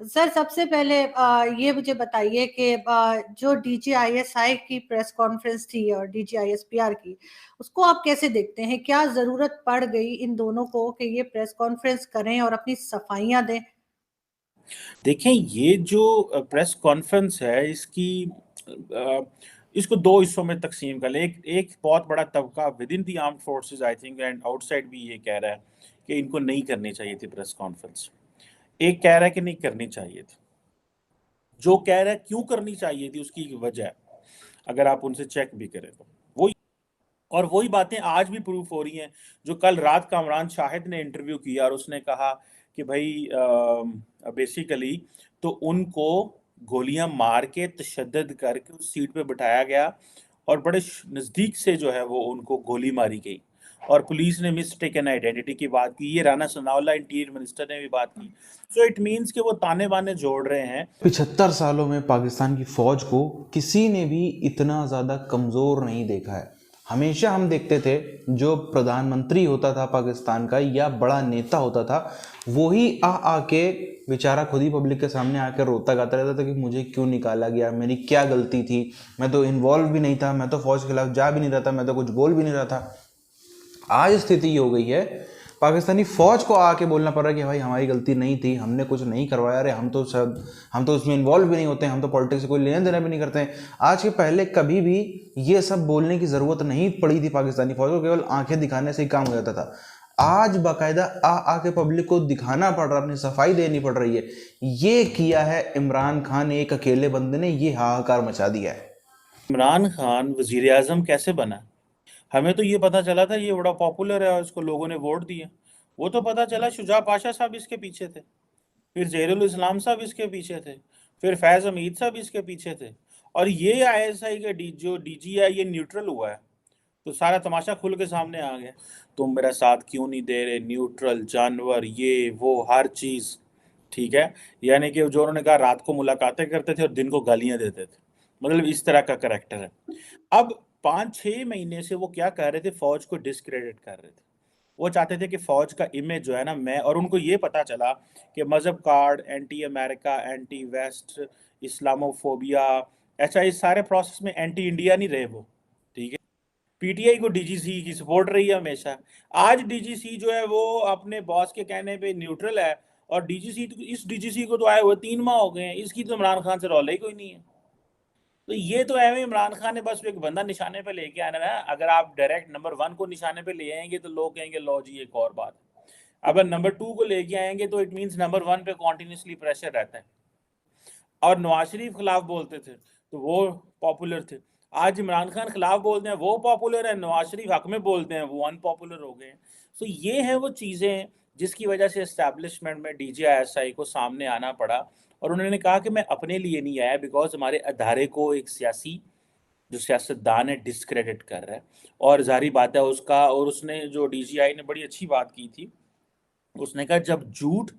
Sir सबसे पहले ये मुझे बताइए कि जो डीजीआईएसआई की प्रेस कॉन्फ्रेंस थी और डीजीआईएसपीआर की, उसको आप कैसे देखते हैं? क्या जरूरत पड़ गई इन दोनों को कि ये प्रेस कॉन्फ्रेंस करें और अपनी सफाइयां दें? देखें, ये जो प्रेस कॉन्फ्रेंस है इसको दो हिस्सों में तकसीम कर ले। एक एक बहुत बड़ा तबका with in the armed forces I think and outside भी ये कह रहा है कि इनको नहीं करनी चाहिए थी प्रेस कॉन्फ्रेंस। एक कह रहा है कि नहीं करनी चाहिए थी। जो कह रहा है क्यों करनी चाहिए थी उसकी एक वजह है, अगर आप उनसे चेक भी करें तो वही, और वही बातें आज भी प्रूफ हो रही हैं। जो कल रात कामरान शाहिद ने इंटरव्यू किया और उसने कहा कि भाई बेसिकली तो उनको गोलियां मार के तशद्दद करके उस सीट पे बिठाया गया और बड़े नज़दीक से जो है वो उनको गोली मारी गई, और पुलिस ने मिसटेकन आइडेंटिटी की बात की। ये राना सनाउल्लाह इंटीरियर मिनिस्टर ने भी बात की। सो इट मीन्स कि वो ताने बाने जोड़ रहे हैं। 75 सालों में पाकिस्तान की फौज को किसी ने भी इतना ज़्यादा कमज़ोर नहीं देखा है। हमेशा हम देखते थे जो प्रधानमंत्री होता था पाकिस्तान का या बड़ा नेता होता था, वही आके बेचारा खुद ही पब्लिक के सामने आकर रोता गाता रहता था कि मुझे क्यों निकाला गया, मेरी क्या गलती थी, मैं तो इन्वॉल्व भी नहीं था, मैं तो फौज के खिलाफ जा भी नहीं रहा था, मैं तो कुछ बोल भी नहीं रहा था। आज स्थिति ये हो गई है, पाकिस्तानी फौज को आके बोलना पड़ रहा है कि भाई हमारी गलती नहीं थी, हमने कुछ नहीं करवाया, अरे हम तो उसमें इन्वॉल्व भी नहीं होते हैं, हम तो पॉलिटिक्स से कोई लेना देना भी नहीं करते हैं। आज के पहले कभी भी ये सब बोलने की ज़रूरत नहीं पड़ी थी पाकिस्तानी फौज को, केवल आंखें दिखाने से ही काम हो जाता था। आज बाकायदा आके पब्लिक को दिखाना पड़ रहा है, अपनी सफाई देनी पड़ रही है। ये किया है इमरान खान, एक अकेले बंदे ने ये हाहाकार मचा दिया है। इमरान खान वजीर आजम कैसे बना? हमें तो ये पता चला था ये बड़ा पॉपुलर है और इसको लोगों ने वोट दिया। वो तो पता चला शुजा पाशा साहब इसके पीछे थे, फिर जहीरुल इस्लाम साहब इसके पीछे थे, फिर फैज हमीद साहब इसके पीछे थे, और ये आईएसआई का जो डीजी है ये न्यूट्रल हुआ है। तो सारा तमाशा खुल के सामने आ गया। तुम मेरा साथ क्यों नहीं दे रहे, न्यूट्रल जानवर, ये वो हर चीज ठीक है। यानी कि जो उन्होंने कहा रात को मुलाकातें करते थे और दिन को गालियां देते थे, मतलब इस तरह का करेक्टर है। अब 5-6 महीने से वो क्या कर रहे थे, फौज को डिस्क्रेडिट कर रहे थे। वो चाहते थे कि फौज का इमेज जो है ना, मैं और उनको ये पता चला कि मजहब card, anti America, anti West, Islamophobia, अच्छा इस सारे प्रोसेस में एंटी इंडिया नहीं रहे वो, ठीक है। पीटीआई को डीजीसी की सपोर्ट रही है हमेशा। आज डीजीसी जो है वो अपने बॉस के कहने पे न्यूट्रल है, और डीजीसी इस डीजीसी को तो आए हुए 3 माह हो गए हैं, इसकी तो इमरान खान से रौला ही कोई नहीं है। तो ये तो है इमरान खान ने बस एक बंदा निशाने पे लेके आना है। अगर आप डायरेक्ट नंबर 1 को निशाने पे ले आएंगे तो लोग कहेंगे लो जी एक और बात। अगर नंबर 2 को लेके आएंगे तो इट मीन्स नंबर 1 पे कॉन्टिन्यूसली प्रेशर रहता है। और नवाज शरीफ खिलाफ बोलते थे तो वो पॉपुलर थे। आज इमरान खान खिलाफ बोलते हैं वो पॉपुलर है, नवाज शरीफ हक में बोलते हैं वो अनपॉपुलर हो गए हैं। तो ये है वो चीज़ें जिसकी वजह से एस्टैब्लिशमेंट में डीजीआईएसआई को सामने आना पड़ा। और उन्होंने कहा कि मैं अपने लिए नहीं आया, बिकॉज हमारे अदारे को एक सियासी जो सियासतदान है डिस्क्रेडिट कर रहा है। और जारी बात है उसका, और उसने जो डीजीआई ने बड़ी अच्छी बात की थी, उसने कहा जब झूठ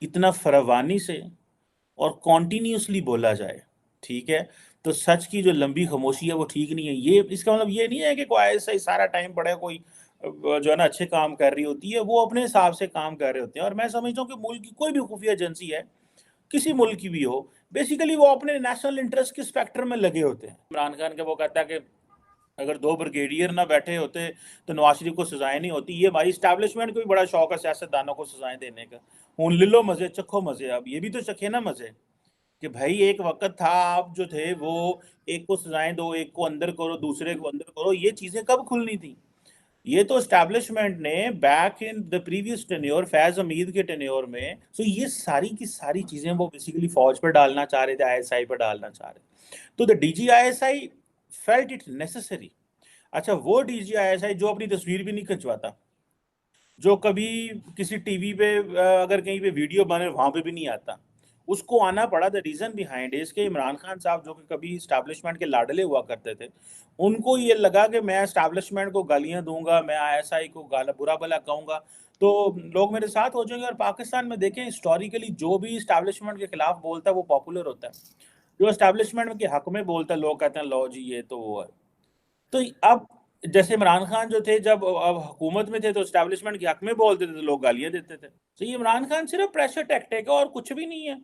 इतना फरावानी से और कॉन्टिन्यूसली बोला जाए, ठीक है, तो सच की जो लंबी खामोशी है वो ठीक नहीं है। ये इसका मतलब ये नहीं है कि कोई ऐसा ही सारा टाइम पड़ा है, कोई जो है ना अच्छे काम कर रही होती है, वो अपने हिसाब से काम कर रहे होते हैं। और मैं समझता हूँ कि मुल्क की कोई भी खुफिया एजेंसी है, किसी मुल्क की भी हो, बेसिकली वो अपने नेशनल इंटरेस्ट के स्पेक्ट्रम में लगे होते हैं। इमरान खान का वो कहता है कि अगर 2 ब्रिगेडियर ना बैठे होते तो नवाज शरीफ को सजाएं नहीं होती। ये हमारी स्टैब्लिशमेंट को भी बड़ा शौक है सियासतदानों को सजाएं देने का। हूँ लो मजे चखो मजे, अब ये भी तो चखे ना मजे, कि भाई एक वक्त था आप जो थे वो एक को सजाएं दो, एक को अंदर करो, दूसरे को अंदर करो, ये चीजें कब खुलनी थी? ये तो एस्टैब्लिशमेंट ने back in the previous tenure, Faiz Hamid के टेन्योर में, सो ये सारी की सारी चीजें वो बेसिकली फौज पर डालना चाह रहे थे, आईएसआई पर डालना चाह रहे थे। तो the DG ISI felt it necessary. अच्छा, वो डीजीआईएसआई जो अपनी तस्वीर भी नहीं खिंचवाता, जो कभी किसी टीवी पे अगर कहीं पे वीडियो बने वहां पे भी नहीं आता, उसको आना पड़ा। द रीजन बिहाइंड इज के इमरान खान साहब जो कि कभी स्टैब्लिशमेंट के लाडले हुआ करते थे, उनको ये लगा कि मैं स्टैब्लिशमेंट को गालियां दूंगा, मैं आईएसआई को गाला बुरा भला कहूंगा तो लोग मेरे साथ हो जाएंगे। और पाकिस्तान में देखें हिस्टोरिकली जो भी स्टैब्लिशमेंट के खिलाफ बोलता है वो पॉपुलर होता है, जो स्टैब्लिशमेंट के हक में बोलता है लोग कहते हैं लो जी ये तो वो है। तो अब जैसे इमरान खान जो थे जब अब हुकूमत में थे तो स्टैब्लिशमेंट के हक में बोलते थे तो लोग गालियां देते थे। तो ये इमरान खान सिर्फ प्रेशर टैक्टिक है और कुछ भी नहीं है।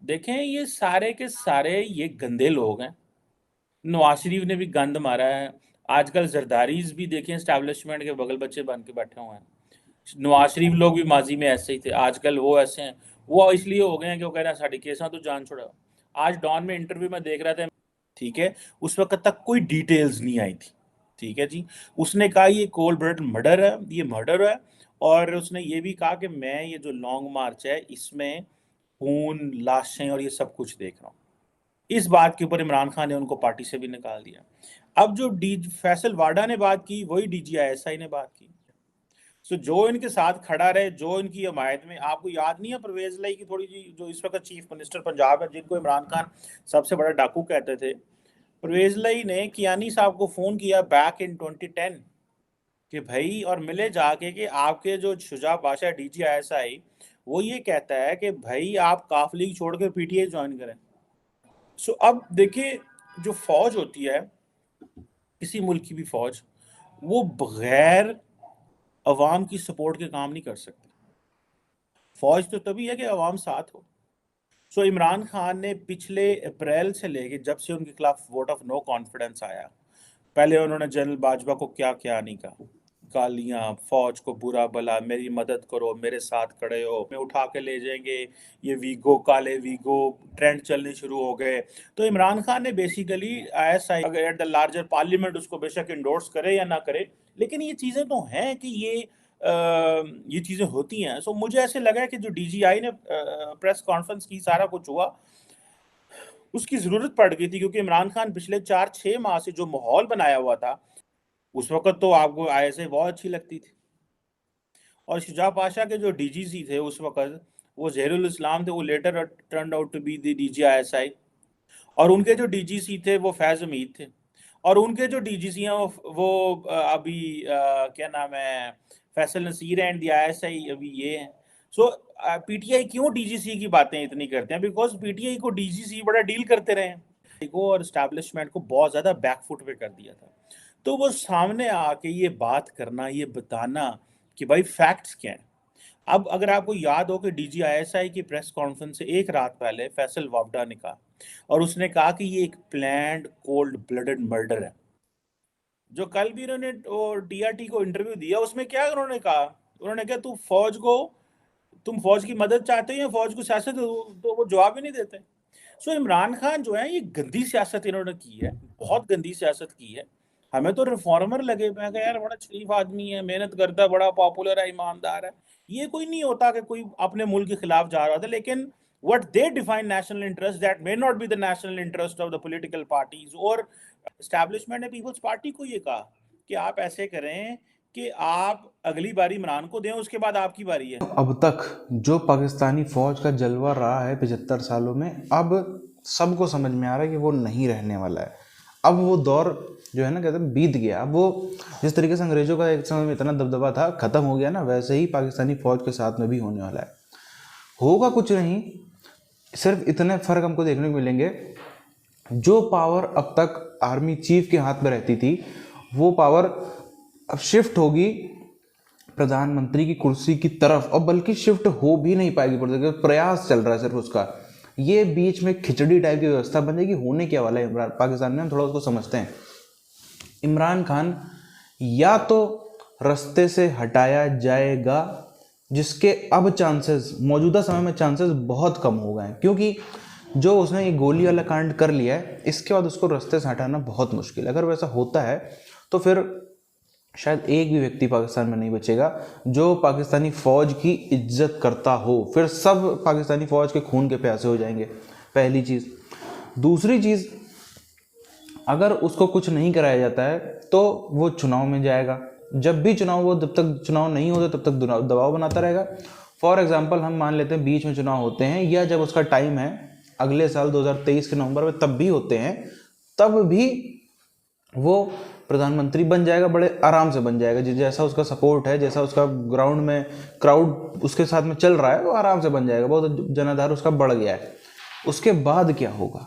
देखें ये सारे के सारे ये गंदे लोग हैं। नवाज शरीफ ने भी गंद मारा है। आजकल जरदारीज भी देखें एस्टैब्लिशमेंट के बगल बच्चे बन के बैठे हुए हैं। नवाज शरीफ लोग भी माजी में ऐसे ही थे, आजकल वो ऐसे हैं। वो इसलिए हो गए हैं कि वो कह रहे हैं साड़ी केसा तो जान छोड़ा। आज डॉन में इंटरव्यू में देख रहा था, ठीक है, उस वक्त तक कोई डिटेल्स नहीं आई थी, ठीक है जी। उसने कहा ये कोल्ड ब्लड मर्डर है, ये मर्डर है। और उसने ये भी कहा कि मैं ये जो लॉन्ग मार्च है इसमें खून, लाशें और ये सब कुछ देख रहा हूँ। इस बात के ऊपर इमरान खान ने उनको पार्टी से भी निकाल दिया। अब जो डी फैसल वाडा ने बात की वही DGISI ने बात की। सो जो इनके साथ खड़ा रहे, जो इनकी हमायत में, आपको याद नहीं है परवेज लाई की थोड़ी जी, जो इस वक्त चीफ मिनिस्टर पंजाब है, जिनको इमरान खान सबसे बड़ा डाकू कहते थे। परवेज लाई ने कियानी साहब को फोन किया बैक इन 2010 कि भाई, और मिले जाके कि आपके जो शुजा बादशाह DGISI वो ये कहता है कि भाई आप काफ लीग छोड़ कर PTI ज्वाइन करें। सो अब देखिए, जो फौज होती है, किसी मुल्क की भी फौज, वो बगैर अवाम की सपोर्ट के काम नहीं कर सकती। फौज तो तभी है कि अवाम साथ हो। सो इमरान खान ने पिछले अप्रैल से लेके जब से उनके खिलाफ वोट ऑफ नो कॉन्फिडेंस आया, पहले उन्होंने जनरल बाजवा को क्या क्या नहीं कहा, गालियां, फौज को बुरा भला, मेरी मदद करो, मेरे साथ खड़े हो, मैं उठा के ले जाएंगे, ये वीगो, काले वीगो ट्रेंड चलने शुरू हो गए। तो इमरान खान ने बेसिकली ISI अगर एट द लार्जर पार्लियामेंट उसको बेशक इंडोर्स करे या ना करे, लेकिन ये चीज़ें तो हैं कि ये चीज़ें होती हैं। सो मुझे ऐसे लगा कि जो DGI ने प्रेस कॉन्फ्रेंस की, सारा कुछ हुआ, उसकी ज़रूरत पड़ गई थी, क्योंकि इमरान खान पिछले 4-6 माह से जो माहौल बनाया हुआ था, उस वक्त तो आपको ISI बहुत अच्छी लगती थी। और शुजा पाशा के जो DGC थे उस वक्त, वो जहीरुल इस्लाम थे, वो later turn out to be the DGISI। और उनके जो DGC थे वो फैज हमीद थे। और उनके जो DGC हैं वो अभी क्या नाम है, Faisal Naseer and the ISI अभी ये हैं। सो PTI क्यों DGC की बातें इतनी करते हैं? बिकॉज PTI को DGC बड़ा डील करते रहे हैं को, और स्टैब्लिशमेंट को बहुत ज़्यादा बैकफुट पे कर दिया था। तो वो सामने आके ये बात करना, ये बताना कि भाई फैक्ट्स क्या हैं। अब अगर आपको याद हो कि DGISI की प्रेस कॉन्फ्रेंस से एक रात पहले फैसल वावडा ने कहा, और उसने कहा कि ये एक प्लान्ड कोल्ड ब्लडेड मर्डर है। जो कल भी उन्होंने DRT को इंटरव्यू दिया, उसमें क्या उन्होंने कहा, उन्होंने कहा तुम फौज की मदद चाहते हो या फौज को सियासत, तो वो जवाब ही नहीं देते। सो इमरान खान जो है, ये गंदी सियासत इन्होंने की है, बहुत गंदी सियासत की है। हमें तो रिफॉर्मर लगे, मैं कहा यार बड़ा शरीफ आदमी है, मेहनत करता, बड़ा पॉपुलर है, ईमानदार है। ये कोई नहीं होता कि कोई अपने मुल्क के खिलाफ जा रहा था, लेकिन what they define national interest that may not be the national interest of the political parties। और एस्टैब्लिशमेंट ने पीपल्स पार्टी को ये कहा कि आप ऐसे करें कि आप अगली बारी इमरान को दें, उसके बाद आपकी बारी है। अब तक जो पाकिस्तानी फौज का जलवा रहा है 75 सालों में, अब सबको समझ में आ रहा है कि वो नहीं रहने वाला है। अब वो दौर जो है ना, कहते हैं बीत गया। अब वो जिस तरीके से अंग्रेजों का एक समय में इतना दबदबा था, खत्म हो गया ना, वैसे ही पाकिस्तानी फौज के साथ में भी होने वाला है। होगा कुछ नहीं, सिर्फ इतने फर्क हमको देखने को मिलेंगे। जो पावर अब तक आर्मी चीफ के हाथ में रहती थी, वो पावर अब शिफ्ट होगी प्रधानमंत्री की कुर्सी की तरफ, और बल्कि शिफ्ट हो भी नहीं पाएगी, प्रयास चल रहा है सिर्फ उसका। ये बीच में खिचड़ी टाइप की व्यवस्था बन जाएगी। होने क्या वाला है इमरान पाकिस्तान में, हम थोड़ा उसको समझते हैं। इमरान खान या तो रास्ते से हटाया जाएगा, जिसके अब चांसेस, मौजूदा समय में चांसेस बहुत कम हो गए हैं, क्योंकि जो उसने ये गोली वाला कांड कर लिया है, इसके बाद उसको रास्ते से हटाना बहुत मुश्किल है। अगर वैसा होता है तो फिर शायद एक भी व्यक्ति पाकिस्तान में नहीं बचेगा जो पाकिस्तानी फौज की इज्जत करता हो। फिर सब पाकिस्तानी फौज के खून के प्यासे हो जाएंगे, पहली चीज़। दूसरी चीज़, अगर उसको कुछ नहीं कराया जाता है तो वो चुनाव में जाएगा। जब भी चुनाव, वो जब तक चुनाव नहीं होते तब तक दबाव बनाता रहेगा। फॉर एग्जाम्पल हम मान लेते हैं बीच में चुनाव होते हैं, या जब उसका टाइम है अगले साल 2023 के नवंबर में, तब भी होते हैं, तब भी वो प्रधानमंत्री बन जाएगा, बड़े आराम से बन जाएगा। जैसा उसका सपोर्ट है, जैसा उसका ग्राउंड में क्राउड उसके साथ में चल रहा है, वो आराम से बन जाएगा। बहुत जनाधार उसका बढ़ गया है। उसके बाद क्या होगा?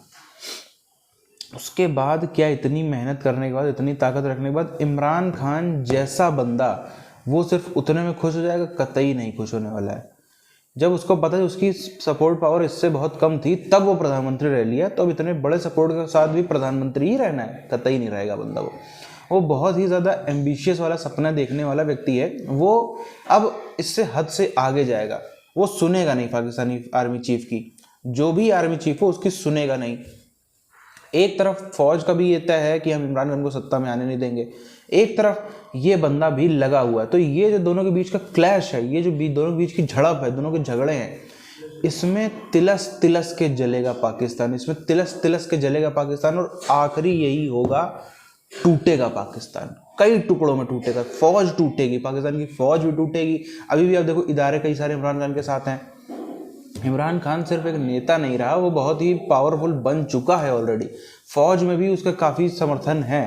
उसके बाद क्या, इतनी मेहनत करने के बाद, इतनी ताकत रखने के बाद, इमरान खान जैसा बंदा वो सिर्फ उतने में खुश हो जाएगा? कतई नहीं खुश होने वाला है। जब उसको पता है उसकी सपोर्ट पावर इससे बहुत कम थी तब वो प्रधानमंत्री रह लिया, तो अब इतने बड़े सपोर्ट के साथ भी प्रधानमंत्री ही रहना है, कतई नहीं रहेगा बंदा। वो बहुत ही ज़्यादा एम्बिशियस वाला सपना देखने वाला व्यक्ति है। वो अब इससे हद से आगे जाएगा, वो सुनेगा नहीं पाकिस्तानी आर्मी चीफ की, जो भी आर्मी चीफ हो उसकी सुनेगा नहीं। एक तरफ फौज का भी ये तय है कि हम इमरान खान को सत्ता में आने नहीं देंगे, एक तरफ ये बंदा भी लगा हुआ है। तो ये जो दोनों के बीच का क्लैश है, ये जो दोनों के बीच की झड़प है, दोनों के झगड़े हैं, इसमें तिलस तिलस के जलेगा पाकिस्तान, इसमें तिलस तिलस के जलेगा पाकिस्तान, और आखिरी यही होगा, टूटेगा पाकिस्तान, कई टुकड़ों में टूटेगा, फौज टूटेगी, पाकिस्तान की फौज भी टूटेगी। अभी भी आप देखो इदारे कई सारे इमरान खान के साथ हैं। इमरान खान सिर्फ एक नेता नहीं रहा, वो बहुत ही पावरफुल बन चुका है ऑलरेडी। फौज में भी उसका काफ़ी समर्थन है,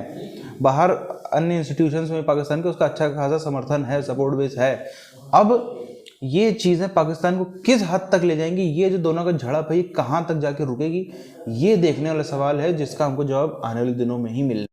बाहर अन्य इंस्टीट्यूशंस में पाकिस्तान के उसका अच्छा खासा समर्थन है, सपोर्ट बेस है। अब ये चीज़ें पाकिस्तान को किस हद तक ले जाएंगी, ये जो दोनों का झड़प है ये कहाँ तक जाके रुकेगी, ये देखने वाला सवाल है, जिसका हमको जवाब आने वाले दिनों में ही मिलेगा।